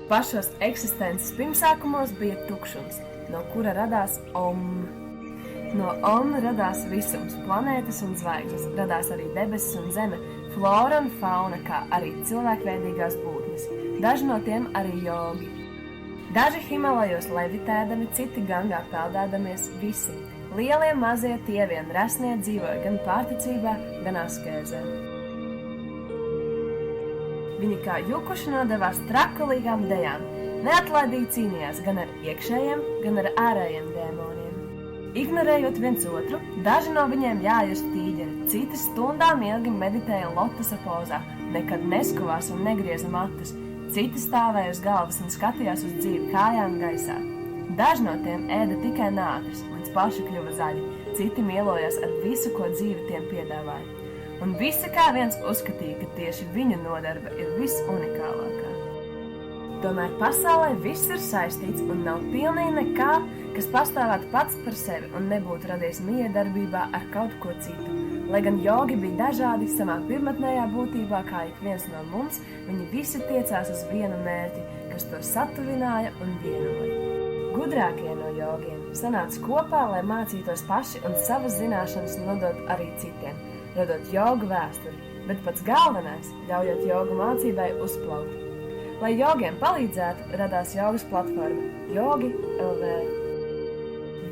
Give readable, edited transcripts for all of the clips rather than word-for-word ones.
Pašos eksistences pirmsākumos bija tukšums, no kura radās Om. No Om radās visums, planētas un zvaigznes, radās arī debesis un zeme, flora un fauna, kā arī cilvēkveidīgās būtnes. Daži no tiem arī jogi. Daži Himalajos levitēdami, citi Gangā peldēdamies, visi. Lielie, mazie, tie vien resnie dzīvoja gan pārticībā, gan askēzē. Viņi kā jukuši nodevās trakulīgām dejām, neatlaidīgi cīnījās gan ar iekšējiem, gan ar ārējiem dēmoniem. Ignorējot viens otru, daži no viņiem jāja uz tīģeri, citi stundām ilgi meditēja lotusa pozā, nekad neskuvās un negrieza matus, citi stāvēja uz galvas un skatījās uz dzīvi kājām gaisā. Daži no tiem ēda tikai nātris, līdz paši kļuva zaļi, citi mielojās ar visu, ko dzīve tiem piedāvāja. Un visi kā viens uzskatīja, ka tieši viņu nodarbe ir visunikālākā. Tomēr pasaulē viss ir saistīts un nav pilnīgi nekā, kas pastāvētu pats par sevi un nebūtu radies miedarbībā ar kaut ko citu. Lai gan jogi bija dažādi savā pirmatnējā būtībā, kā ik viens no mums, viņi visi tiecās uz vienu mērķi, kas to satuvināja un vienoja. Gudrākie no jogiem sanāca kopā, lai mācītos paši un savas zināšanas nodot arī citiem, radot jogu vēsturi, bet pats galvenais – ļaujot jogu mācībai uzplaukt. Lai jogiem palīdzētu, radās jogas platforma Jogi LV.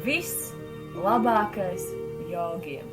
Viss labākais jogiem!